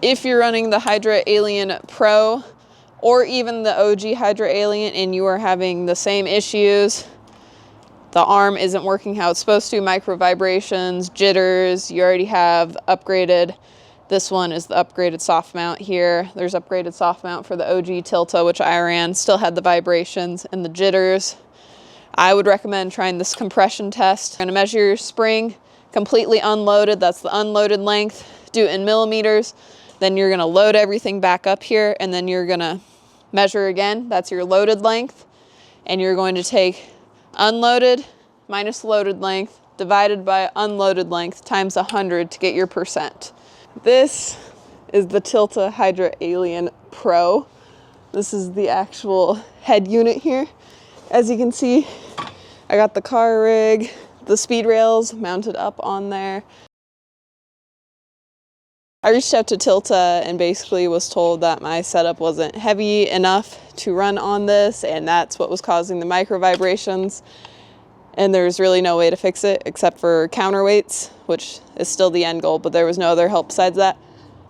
if you're running the Hydra Alien Pro or even the OG Hydra Alien and you are having the same issues, the arm isn't working how it's supposed to, micro vibrations, jitters, you already have upgraded. This one is the upgraded soft mount here. There's upgraded soft mount for the OG Tilta, which I ran, still had the vibrations and the jitters. I would recommend trying this compression test. You're gonna measure your spring completely unloaded. That's the unloaded length. Do it in millimeters. Then you're gonna load everything back up here and then you're gonna measure again. That's your loaded length. And you're going to take unloaded minus loaded length divided by unloaded length times 100 to get your percent. This is the Tilta Hydra Alien Pro. This is the actual head unit here. As you can see, I got the car rig, the speed rails mounted up on there. I reached out to Tilta and basically was told that my setup wasn't heavy enough to run on this, and that's what was causing the micro vibrations. And there's really no way to fix it except for counterweights, which is still the end goal, but there was no other help besides that.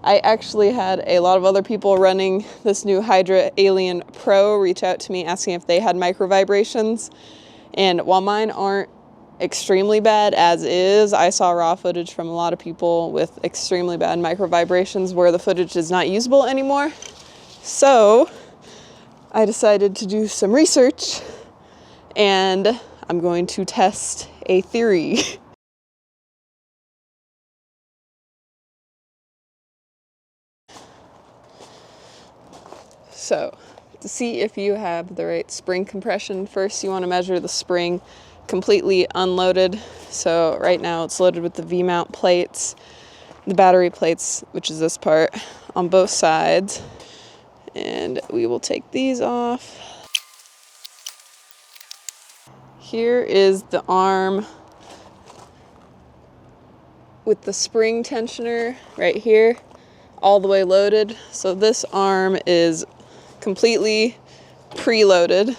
I actually had a lot of other people running this new Hydra Alien Pro reach out to me asking if they had micro vibrations. And while mine aren't extremely bad as is, I saw raw footage from a lot of people with extremely bad micro vibrations where the footage is not usable anymore. So I decided to do some research and I'm going to test a theory. So to see if you have the right spring compression, first you want to measure the spring completely unloaded. So right now it's loaded with the V-mount plates, the battery plates, which is this part, on both sides. And we will take these off. Here is the arm with the spring tensioner right here, all the way loaded. So this arm is completely preloaded,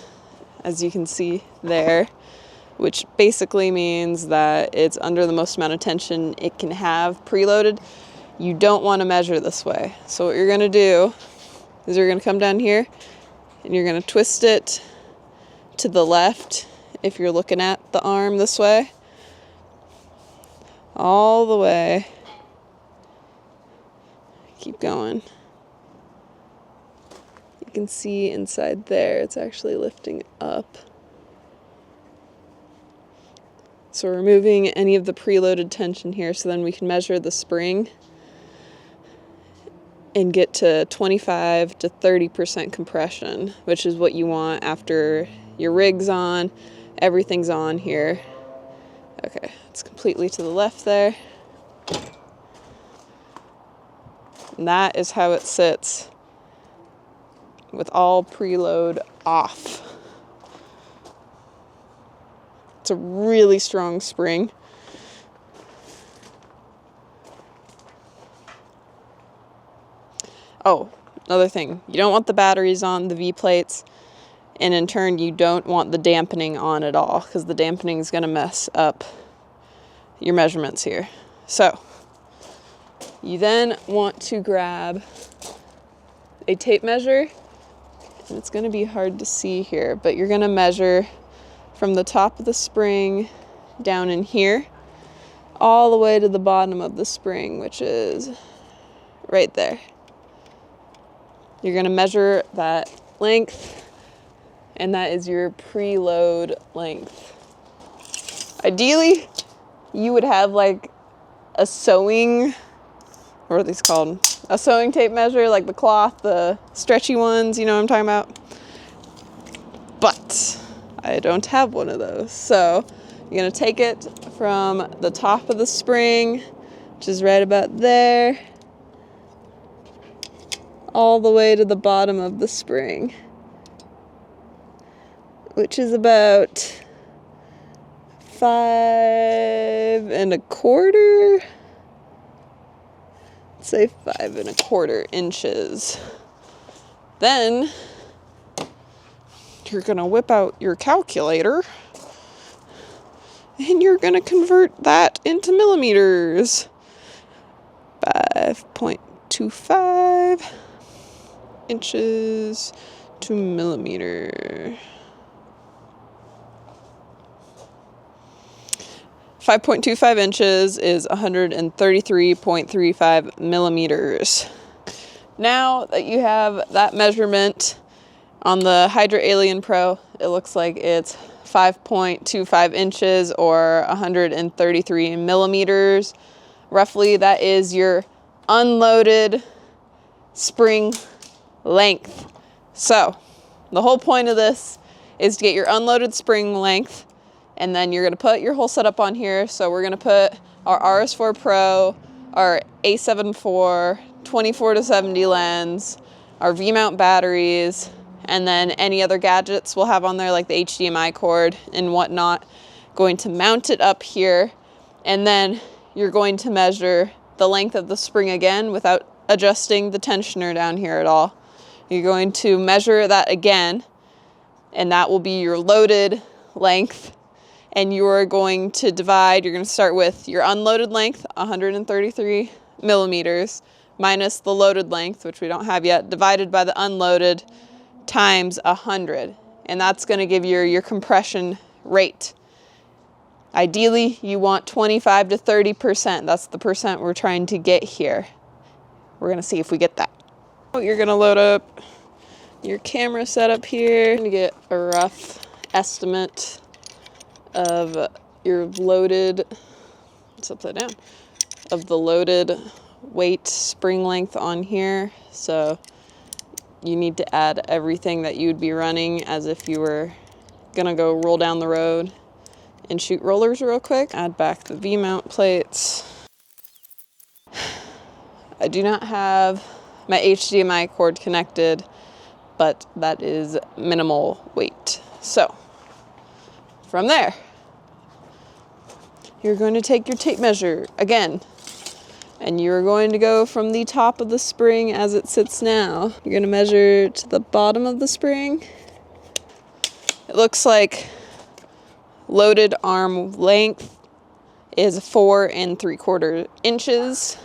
as you can see there, which basically means that it's under the most amount of tension it can have preloaded. You don't want to measure this way. So what you're going to do is you're going to come down here and you're going to twist it to the left if you're looking at the arm this way, all the way. Keep going. You can see inside there, it's actually lifting up. So we're removing any of the preloaded tension here so then we can measure the spring and get to 25 to 30% compression, which is what you want after your rig's on, everything's on here. Okay, it's completely to the left there. And that is how it sits with all preload off. It's a really strong spring. Oh, another thing, you don't want the batteries on the V-plates, and in turn you don't want the dampening on at all, because the dampening is going to mess up your measurements here. So you then want to grab a tape measure, and it's going to be hard to see here, but you're going to measure from the top of the spring down in here all the way to the bottom of the spring, which is right there. You're going to measure that length, and that is your preload length. Ideally, you would have like a sewing, what are these called? A sewing tape measure, like the cloth, the stretchy ones, you know what I'm talking about? But I don't have one of those. So you're going to take it from the top of the spring, which is right about there, all the way to the bottom of the spring, which is about 5 1/4. Let's say 5 1/4 inches. Then you're gonna whip out your calculator and you're gonna convert that into millimeters. 5.2 5.25 inches to millimeter. 5.25 inches is 133.35 millimeters. Now that you have that measurement on the Hydra Alien Pro, it looks like it's 5.25 inches or 133 millimeters. Roughly, that is your unloaded spring length. So the whole point of this is to get your unloaded spring length, and then you're going to put your whole setup on here. So we're going to put our RS4 Pro, our A7 IV, 24-70 lens, our V-mount batteries, and then any other gadgets we'll have on there like the HDMI cord and whatnot. Going to mount it up here, and then you're going to measure the length of the spring again without adjusting the tensioner down here at all. You're going to measure that again, and that will be your loaded length. And you're going to divide, you're going to start with your unloaded length, 133 millimeters, minus the loaded length, which we don't have yet, divided by the unloaded, times 100. And that's going to give you your compression rate. Ideally, you want 25 to 30%. That's the percent we're trying to get here. We're going to see if we get that. You're going to load up your camera setup here to get a rough estimate of your loaded, it's upside down, of the loaded weight spring length on here. So you need to add everything that you would be running as if you were gonna go roll down the road and shoot rollers real quick. Add back the V-mount plates. I do not have my HDMI cord connected, but that is minimal weight. So from there, you're going to take your tape measure again, and you're going to go from the top of the spring as it sits now. You're going to measure to the bottom of the spring. It looks like loaded arm length is 4 3/4 inches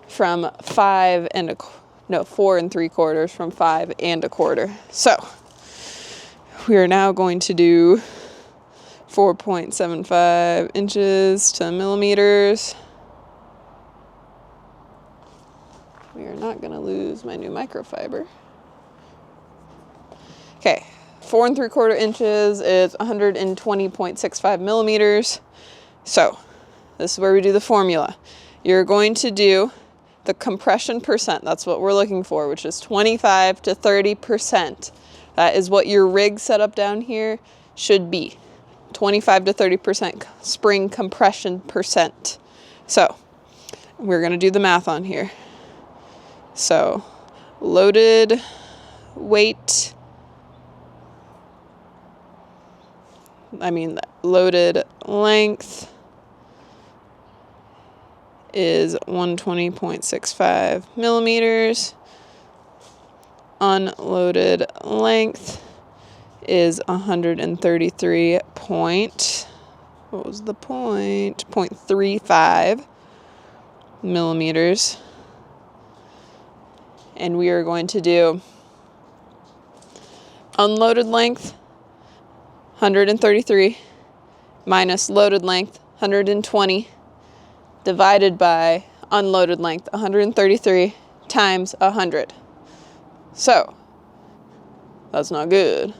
from 4 3/4 from 5 1/4. So we are now going to do 4.75 inches to millimeters. We are not going to lose my new microfiber. Okay, 4 3/4 inches is 120.65 millimeters. So this is where we do the formula. You're going to do the compression percent. That's what we're looking for, which is 25 to 30%. That is what your rig setup down here should be. 25 to 30% spring compression percent. So we're going to do the math on here. So loaded weight, loaded length is 120.65 millimeters. Unloaded length is 133 .35 millimeters. And we are going to do unloaded length 133 minus loaded length 120 divided by unloaded length 133 times 100. So that's not good.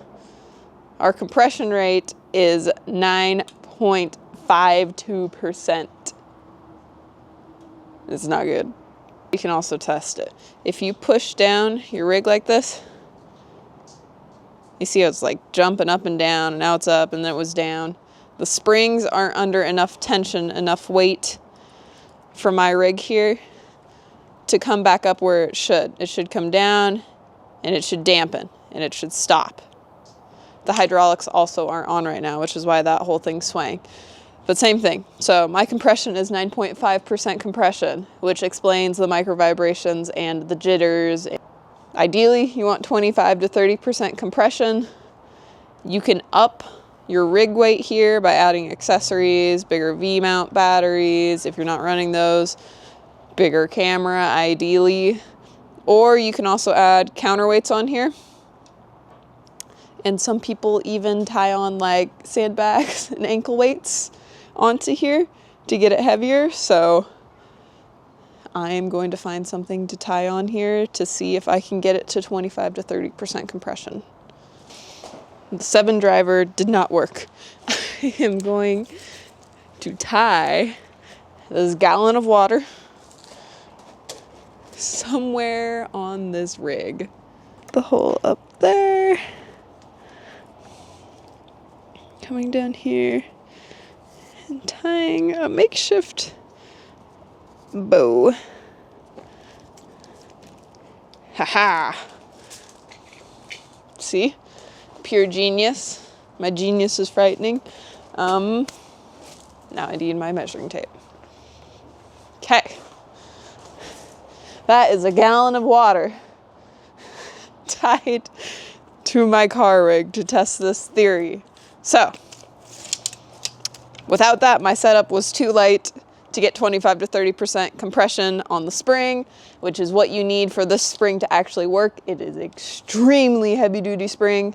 Our compression rate is 9.52%. It's not good. You can also test it. If you push down your rig like this, you see how it's like jumping up and down, and now it's up, and then it was down. The springs aren't under enough tension, enough weight for my rig here to come back up where it should. It should come down, and it should dampen, and it should stop. The hydraulics also aren't on right now, which is why that whole thing's swaying. But same thing. So my compression is 9.5% compression, which explains the micro vibrations and the jitters. Ideally, you want 25 to 30% compression. You can up your rig weight here by adding accessories, bigger V-mount batteries, if you're not running those, bigger camera ideally, or you can also add counterweights on here. And some people even tie on like sandbags and ankle weights onto here to get it heavier. So I am going to find something to tie on here to see if I can get it to 25 to 30% compression. The 7 driver did not work. I am going to tie this gallon of water somewhere on this rig. The hole up there. Coming down here and tying a makeshift bow. Haha. See? Pure genius. My genius is frightening. Now I need my measuring tape. Okay. That is a gallon of water tied to my car rig to test this theory. So, without that, my setup was too light to get 25 to 30% compression on the spring, which is what you need for this spring to actually work. It is extremely heavy-duty spring.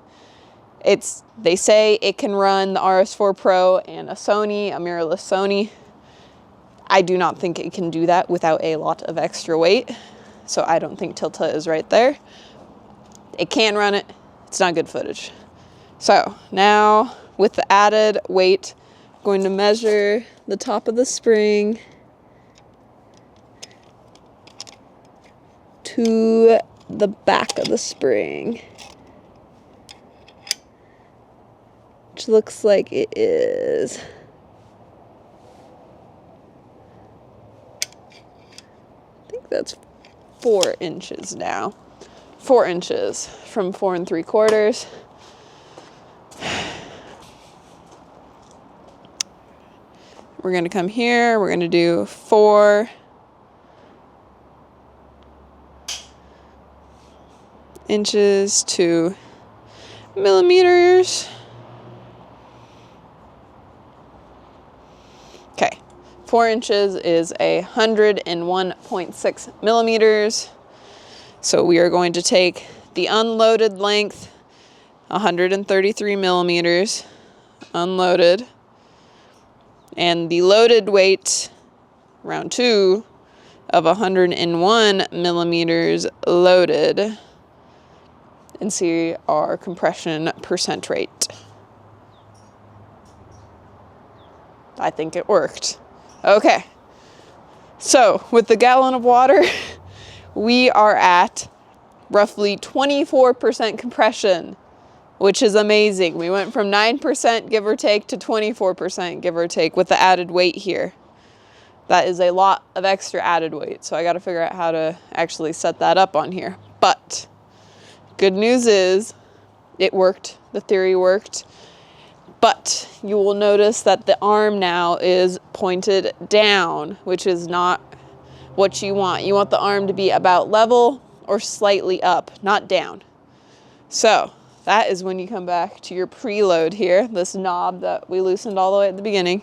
They say it can run the RS4 Pro and a mirrorless Sony. I do not think it can do that without a lot of extra weight. So I don't think Tilta is right there. It can run it. It's not good footage. So now with the added weight, I'm going to measure the top of the spring to the back of the spring, which looks like it is that's 4 inches now. 4 inches from 4 3/4. We're going to come here. We're going to do 4 inches to millimeters. Okay. 4 inches is 101.6 millimeters. So we are going to take the unloaded length, 133 millimeters, unloaded, and the loaded weight, round 2, of 101 millimeters loaded, and see our compression percent rate. I think it worked. Okay, so with the gallon of water, we are at roughly 24% compression, which is amazing. We went from 9% give or take to 24% give or take with the added weight here. That is a lot of extra added weight, so I got to figure out how to actually set that up on here. But good news is it worked. The theory worked. But you will notice that the arm now is pointed down, which is not what you want. You want the arm to be about level or slightly up, not down. So that is when you come back to your preload here, this knob that we loosened all the way at the beginning.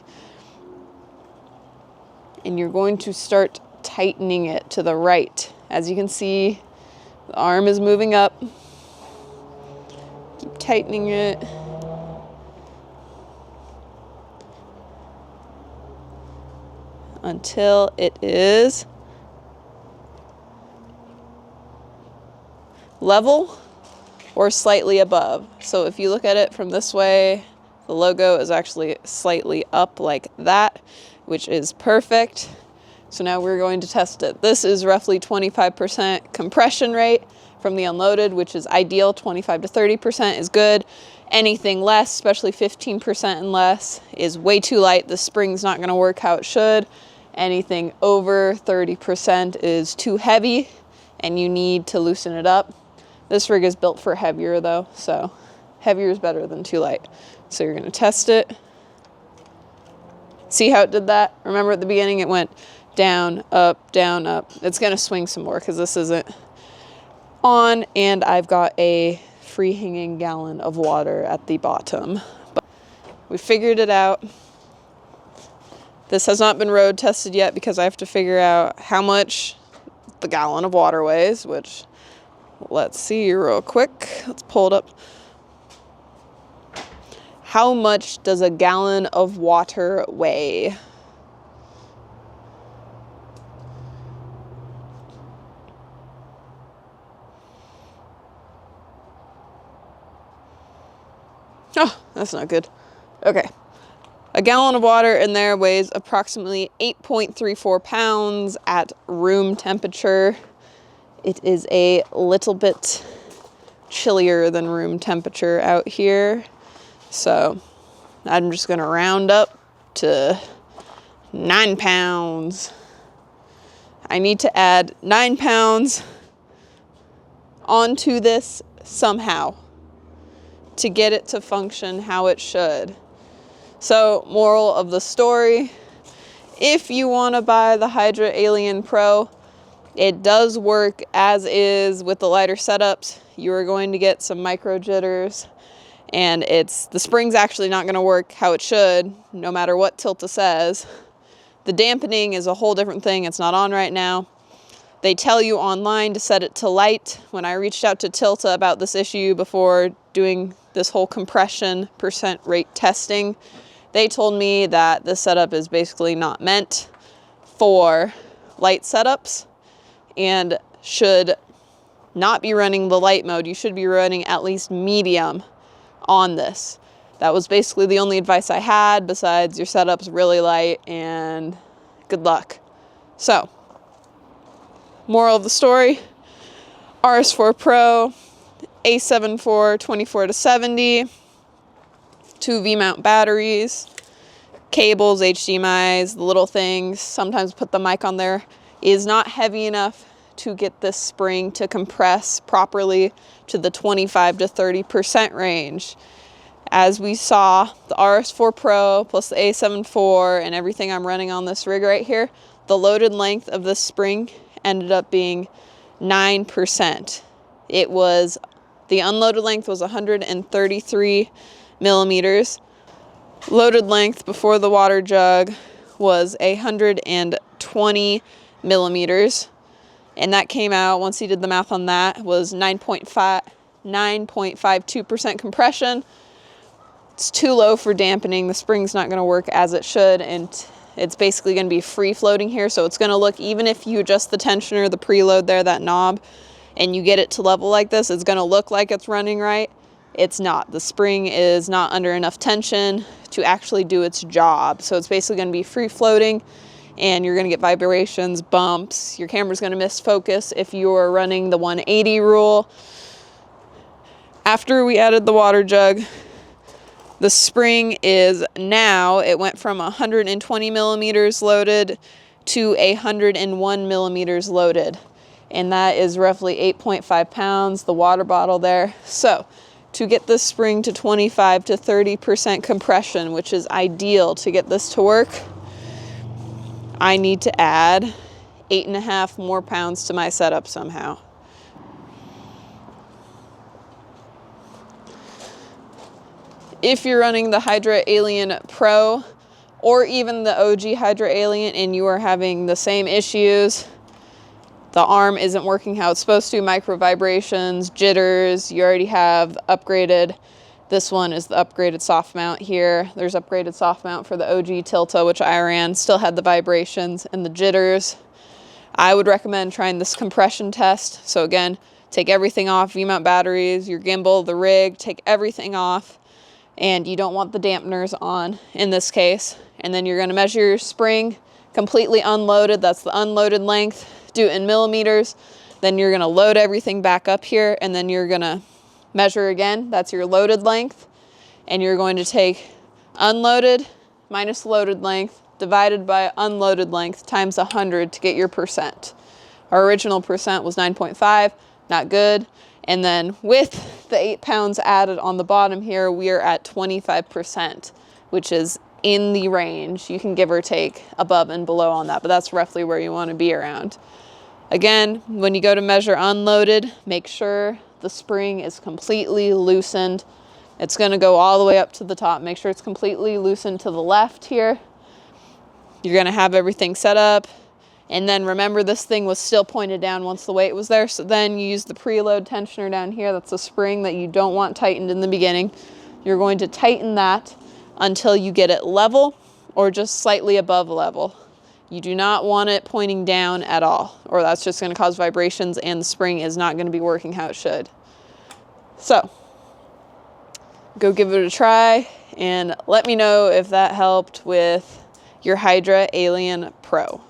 And you're going to start tightening it to the right. As you can see, the arm is moving up. Keep tightening it. Until it is level or slightly above. So if you look at it from this way, the logo is actually slightly up like that, which is perfect. So now we're going to test it. This is roughly 25% compression rate from the unloaded, which is ideal. 25 to 30% is good. Anything less, especially 15% and less, is way too light. The spring's not going to work how it should. Anything over 30% is too heavy and you need to loosen it up. This rig is built for heavier though, so heavier is better than too light. So you're going to test it. See how it did that? Remember at the beginning it went down, up, down, up. It's going to swing some more because this isn't on, and I've got a free hanging gallon of water at the bottom. But we figured it out. This has not been road tested yet because I have to figure out how much the gallon of water weighs, which let's see real quick. Let's pull it up. How much does a gallon of water weigh? Oh, that's not good. Okay. A gallon of water in there weighs approximately 8.34 pounds at room temperature. It is a little bit chillier than room temperature out here. So I'm just going to round up to 9 pounds. I need to add 9 pounds onto this somehow to get it to function how it should. So, moral of the story, if you want to buy the Hydra Alien Pro, it does work as is with the lighter setups. You are going to get some micro-jitters, and the spring's actually not going to work how it should, no matter what Tilta says. The dampening is a whole different thing. It's not on right now. They tell you online to set it to light. When I reached out to Tilta about this issue before doing this whole compression percent rate testing, they told me that this setup is basically not meant for light setups and should not be running the light mode. You should be running at least medium on this. That was basically the only advice I had, besides your setup's really light and good luck. So, moral of the story, RS4 Pro, A74 24-70, 2 V-mount batteries, cables, HDMIs, the little things. Sometimes put the mic on there. Is not heavy enough to get this spring to compress properly to the 25 to 30% range. As we saw, the RS4 Pro plus the A74 and everything I'm running on this rig right here, the loaded length of this spring ended up being 9%. The unloaded length was 133 millimeters. Loaded length before the water jug was 120 millimeters. And that came out, once he did the math on that, was 9.52% compression. It's too low for dampening. The spring's not going to work as it should, and it's basically going to be free floating here. So it's going to look, even if you adjust the tensioner, the preload there, that knob, and you get it to level like this, it's going to look like it's running right. It's not. The spring is not under enough tension to actually do its job. So it's basically going to be free floating, and you're going to get vibrations, bumps. Your camera's going to miss focus if you're running the 180 rule. After we added the water jug, the spring is now, it went from 120 millimeters loaded to 101 millimeters loaded. And that is roughly 8.5 pounds, the water bottle there. So to get this spring to 25 to 30% compression, which is ideal to get this to work, I need to add 8.5 more pounds to my setup somehow. If you're running the Hydra Alien Pro or even the OG Hydra Alien and you are having the same issues, the arm isn't working how it's supposed to, micro vibrations, jitters, you already have upgraded. This one is the upgraded soft mount here. There's upgraded soft mount for the OG Tilta, which I ran, still had the vibrations and the jitters. I would recommend trying this compression test. So again, take everything off, V-mount batteries, your gimbal, the rig, take everything off. And you don't want the dampeners on in this case. And then you're going to measure your spring completely unloaded. That's the unloaded length. Do it in millimeters. Then you're going to load everything back up here, and then you're going to measure again. That's your loaded length. And you're going to take unloaded minus loaded length divided by unloaded length times 100 to get your percent. Our original percent was 9.5, not good. And then with the 8 pounds added on the bottom here, we are at 25%, which is in the range. You can give or take above and below on that, but that's roughly where you want to be around. Again, when you go to measure unloaded, make sure the spring is completely loosened. It's going to go all the way up to the top. Make sure it's completely loosened to the left here. You're gonna have everything set up. And then remember, this thing was still pointed down once the weight was there. So then you use the preload tensioner down here. That's a spring that you don't want tightened in the beginning. You're going to tighten that until you get it level or just slightly above level. You do not want it pointing down at all, or that's just going to cause vibrations and the spring is not going to be working how it should. So go give it a try and let me know if that helped with your Hydra Alien Pro.